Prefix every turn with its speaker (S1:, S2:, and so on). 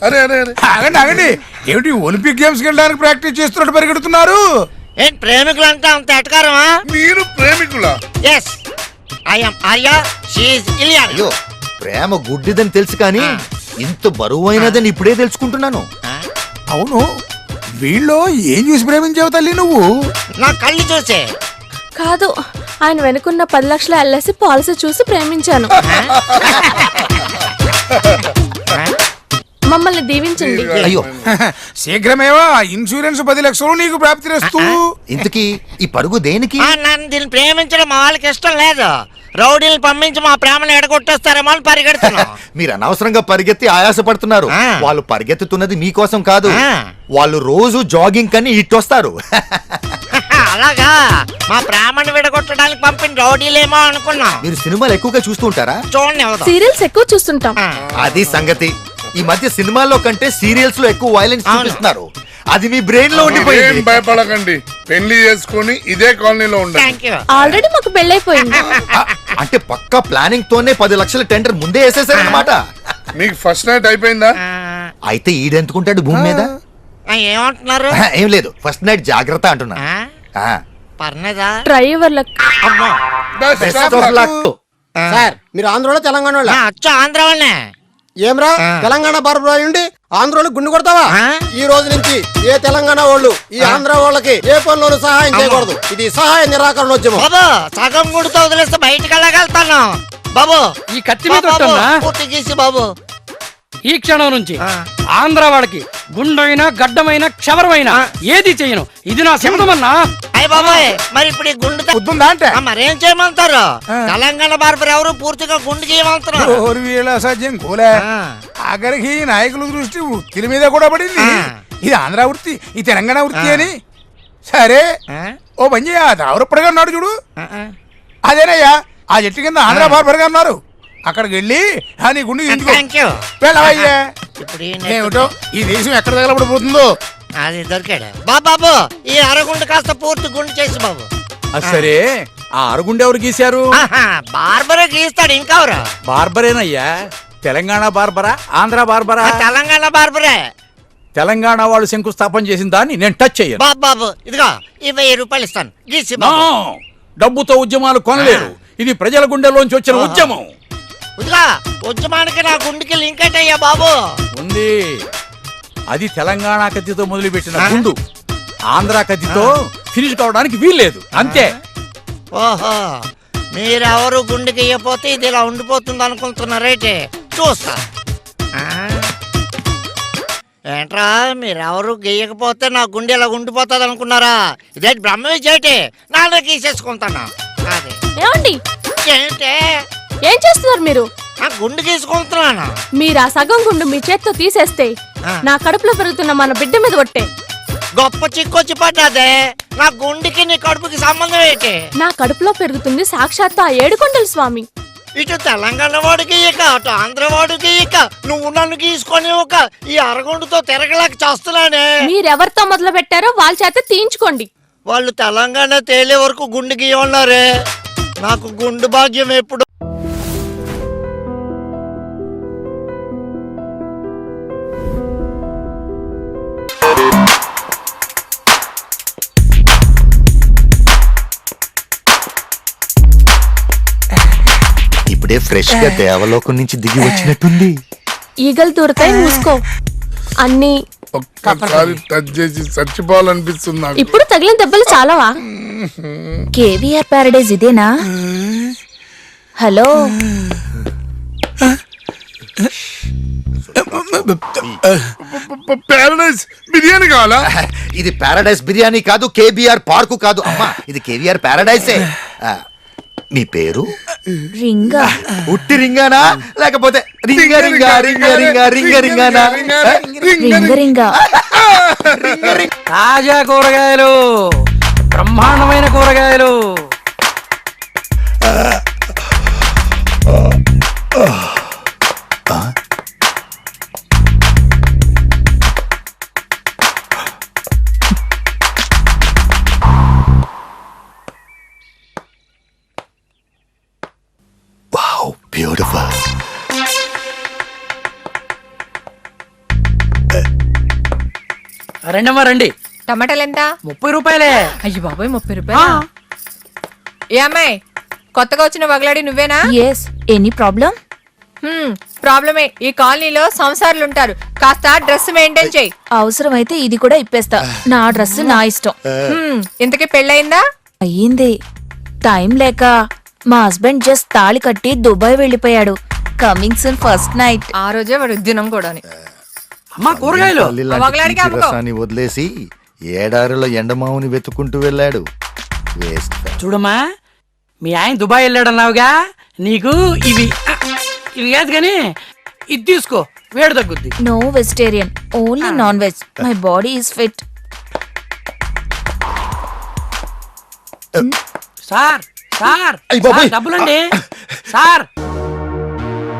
S1: అరే అరే అరే
S2: ఆగండి ఆగండి, ఏమిటి ఒలింపిక్ గేమ్స్ కి వెళ్ళడానికి ప్రాక్టీస్ చేస్తున్నట్టు పరిగెడుతున్నారు?
S3: ఏంటి ప్రేమికులు అంటే అంత ఎటకారమా?
S1: మీరు ప్రేమికులా?
S3: Yes, I'm Arya, she is Ileana.
S4: అయ్యో, ప్రేమ గుడ్డిదని తెలుసు కానీ ఇంత బరువైనదని ఇప్పుడే తెలుసుకుంటున్నాను.
S2: అవును, వీళ్ళు ఏం చూసి ప్రేమించావు తల్లి నువ్వు?
S3: నా కళ్ళు చూసే.
S5: కాదు, ఆయన వెనుకున్న 10 లక్షల ఎల్ఐసి పాలసీ చూసి ప్రేమించాను. మమ్మల్ని దీవించండి.
S4: అయ్యో,
S2: శీఘ్రమేవా ఇన్సూరెన్స్ 10 లక్షలు నీకు ప్రాప్తిరస్తూ.
S4: ఇంతకీ ఈ పరుగు దేనికి?
S3: నన్ను దీన్ని ప్రేమించడం మా వాళ్ళకి ఇష్టం లేదు. రౌడీలు పంపించి మా ప్రేమను ఎడగొట్టేస్తారేమో అని పరిగెడుతున్నాం.
S4: మీరు అనవసరంగా పరిగెత్తి ఆయాసపడుతున్నారు. వాళ్ళు పరిగెత్తుతున్నది మీకోసం కాదు, వాళ్ళు రోజు జాగింగ్ కని ఇట్టొస్తారు.
S3: అలాగా, మా ప్రేమను విడగొట్టడానికి పంపిన రౌడీలేమో అనుకున్నాం.
S4: మీరు సినిమాలు ఎక్కువగా చూస్తూ ఉంటారా?
S3: చూడండి,
S5: సీరియల్స్ ఎక్కువ చూస్తుంటాం.
S4: అది సంగతి. ఈ మధ్య సినిమాల్లో కంటే సీరియల్స్ లో ఎక్కువ వైలెన్స్ చూపిస్తున్నారు. అది మీ బ్రెయిన్ లో
S1: ఏం
S4: ఉండిపోయింది.
S1: భయపడకండి, పెళ్లి చేసుకుని ఇదే కాలనీలో ఉండండి.
S3: Thank you.
S5: ఆల్రెడీ మాకు పెళ్ళైపోయింది.
S4: అంటే పక్కా ప్లానింగ్ తోనే 10 లక్షల టెండర్ ముందే వేసేసారనమాట.
S1: మీకు ఫస్ట్ నైట్ అయిపోయిందా?
S4: అయితే ఈడెందుకుంటాడు భూమి మీద?
S3: ఏమంటున్నారు?
S4: ఏం లేదు, ఫస్ట్ నైట్ జాగ్రత్త అంటున్నా.
S3: పర్నేదా?
S5: డ్రైవర్లకు
S3: అమ్మో,
S1: Best of luck.
S6: సార్, మీరు ఆంధ్రలో తెలంగాణ వాళ్ళ?
S3: అచ్చా ఆంధ్ర వాళ్ళనే.
S6: ఏమ్రా, తెలంగాణ బార్బర్ ఉండి ఆంధ్రోళ్ళు గుండు కొడతావా? ఈ రోజు నుంచి ఏ తెలంగాణ వాళ్ళు ఈ ఆంధ్ర వాళ్ళకి ఏ పనులను సహాయం చేయకూడదు. ఇది సహాయ నిరాకరణ ఉద్యమం.
S3: బాబు, సగం గుడితో వదిలేస్తే బయటికి వెళ్ళగలుగుతాను. బాబు,
S7: ఈ కత్తి మీద కొట్టన్నా?
S3: పూర్తి గీసి బాబు.
S7: ఈ క్షణం నుంచి ఆంధ్ర వాళ్ళకి గుండైన గడ్డమైన క్షవరమైన ఏది చెయ్యను. ఇది నా శబ్దమన్నా.
S3: అయ్య బాబాయ్, మరి ఇప్పుడు ఈ గుండు
S2: పొద్దుందా అంటే
S3: మరేం చేయమంటారు? తెలంగాణ బార్బర్ ఎవరు పూర్తిగా గుండు చేయమంటున్నారు.
S2: వీళ్ళ అసాధ్యం కూలే. ఆఖరికి నాయకుల దృష్టి వృత్తిల మీద కూడా పడింది. ఇది ఆంధ్ర వృత్తి, ఈ తెలంగాణ వృత్తి అని. సరే, ఓ పని చేయ, రావురప్పటిగా ఉన్నాడు చూడు, అదేనయ్యా ఆ చెట్టు కింద ఆంధ్ర బార్బర్ గా ఉన్నారు. అక్కడికి వెళ్ళి నీ గుండె
S3: థ్యాంక్ యూ.
S2: వెళ్ళవయ్యా.
S3: ఇప్పుడు
S2: ఏమిటో ఈ దేశం ఎక్కడ తగలబడిపోతుందో.
S3: అది దొరికాడు. బాబు, ఈ అరగుండు కాస్త పూర్తి గుండు చేసి బాబు.
S8: సరే, ఆ అరుగుండె ఎవరు గీశారు?
S3: బార్బరే గీస్తాడు, ఇంకెవరు?
S8: బార్బరేనయ్యా. తెలంగాణ బార్బరా, ఆంధ్ర బార్బరా?
S3: తెలంగాణ బార్బరే.
S8: తెలంగాణ వాళ్ళు శంకుస్థాపన చేసిన దాన్ని నేను టచ్ చెయ్యను.
S3: బాబు ఇదిగో, 1000 రూపాయలు ఇస్తాను, గీసి బాబు.
S8: డబ్బుతో ఉద్యమాలు కొనలేరు. ఇది ప్రజల గుండెలోంచి వచ్చిన ఉద్యమం.
S3: ఇదిగా, ఉద్యమానికి నా గుండెకి లింక్ అయ్యా బాబు.
S8: ఉంది. అది తెలంగాణ కత్తితో మొదలుపెట్టిన గుండు ఆంధ్ర కత్తితో ఫినిష్ కావడానికి వీల్లేదు, అంతే.
S3: ఓహో, మీరెవరు గుండెకి ఇయ్యపోతే ఇది ఇలా ఉండిపోతుంది అనుకుంటున్నారైతే చూస్తా. ఏంట్రా, మీరెవరు గీయకపోతే నా గుండె ఇలా ఉండిపోతుంది అనుకున్నారా? ఇదే బ్రహ్మ విజయటే, నాన్న గీసేసుకుంటాను. అది
S5: ఏమండి,
S3: ఏంటే?
S5: ఏం చేస్తున్నారు మీరు?
S3: ఆ గుండు గీసుకుంటున్నాను.
S5: మీరు ఆ సగం గుండు మీ చేత్తో తీసేస్తే నా కడుపులో పెరుగుతున్న మన బిడ్డ మీద కొట్టే
S3: గొప్ప చిక్కొచ్చి పడ్డాదే. నా గుండెకి నీ కడుపుకి సంబంధం ఏంటి?
S5: నా కడుపులో పెరుగుతుంది సాక్షాత్తు ఆ ఏడుకొండల స్వామి.
S3: ఇటు తెలంగాణ వాడికి ఇక, అటు ఆంధ్ర వాడికి ఇక, నువ్వు నన్ను గీసుకొని ఒక ఈ అరగుండుతో తిరగలేక చేస్తున్నానే.
S5: మీరెవరితో మొదలు పెట్టారో వాళ్ళ చేత తీయించుకోండి.
S3: వాళ్ళు తెలంగాణ తేలే వరకు గుండు గీయన్నారే. నాకు గుండు భాగ్యం ఎప్పుడు?
S4: ఇప్పుడే ఫ్రెష్ గా దేవలోకం నుంచి దిగి వచ్చినట్టుంది.
S5: ఈగలు దూరతాయి, మూసుకో. అన్ని
S1: ఒక్కసారి టచ్ చేసి చచ్చిపోవాలనిపిస్తుంది నాకు.
S5: ఇప్పుడు తగిలిన దెబ్బలు చాలావా?
S9: కేవీఆర్ ప్యారడైజ్ ఇదేనా? హలో,
S1: ప్యారడైజ్ బిర్యానీ కావాలా?
S4: ఇది పారాడైస్ బిర్యానీ కాదు, కేబీఆర్ పార్కు కాదు అమ్మా, ఇది కేవీఆర్ పారాడైసే. మీ పేరు?
S9: రింగా.
S4: ఉట్టి రింగానా లేకపోతే రింగా రింగా రింగా రింగా రింగా రింగానా?
S9: రింగ రింగా.
S7: తాజా కూరగాయలు, బ్రహ్మాండమైన కూరగాయలు.
S4: Wow, beautiful.
S7: రెండమ్మా రండి.
S10: టమాటాలు ఎంత?
S7: 30 రూపాయలే.
S10: అయ్యి బాబాయ్ 30 రూపాయలు. ఏ అమ్మాయి, కొత్తగా వచ్చిన వగలాడి నువ్వేనా?
S9: Yes, any problem?
S10: ప్రాబ్లమే. ఈ కాలనీలో సంసారాలు ఉంటారు, కాస్త డ్రెస్ మెయింటైన్ చేయి.
S9: అవసరమైతే ఇది కూడా ఇప్పేస్తా. నా డ్రెస్ నా ఇష్టం.
S10: ఇంతకీ పెళ్ళయిందా?
S9: అయ్యింది. టైం లేక మా హస్బెండ్ జస్ట్ తాళి కట్టి దుబాయ్ వెళ్ళిపోయాడు. Coming soon first night.
S10: ఆ రోజే వాడు ఉద్యనం కూడా.
S7: అమ్మా కూరగాయలు.
S4: తల్లి లాంటి
S10: వగలాడికి
S4: పిచ్చి
S10: అమ్ముకో.
S4: రసాన్ని వదిలేసి ఏడారిలో ఎండమావుని వెతుకుంటూ వెళ్ళాడు. వేస్ట్.
S7: చూడమ్మా, మీ ఆయన దుబాయ్ వెళ్ళాడన్నావుగా, నీకు ఇవి ఇవి కాదు కానీ ఇది తీసుకో, వేడి తగ్గుద్ది.
S9: No vegetarian, only non veg. My body is fit.
S7: Sir sir
S4: అయ్ బాబోయ్.
S7: సార్, డబ్బులండి సార్.